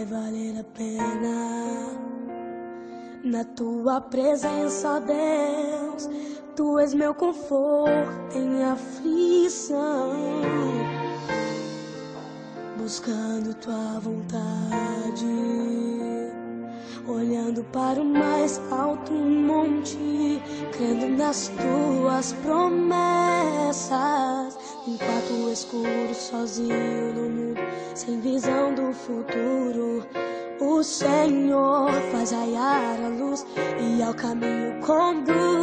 valer a pena. Na tua presença, ó Deus, tu és meu conforto em aflição, buscando tua vontade, olhando para o mais alto monte, crendo nas tuas promessas. Em quarto escuro, sozinho no mundo, sem visão do futuro, o Senhor faz raiar a luz e ao caminho conduz.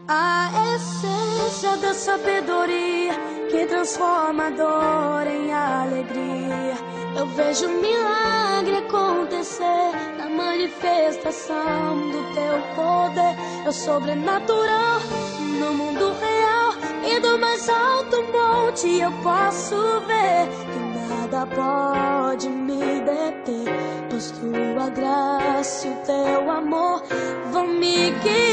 A essência da sabedoria que transforma a dor em alegria. Eu vejo um milagre acontecer na manifestação do teu poder. É o sobrenatural no mundo real, e do mais alto monte eu posso ver que nada pode me deter, pois tua graça e o teu amor vão me guiar.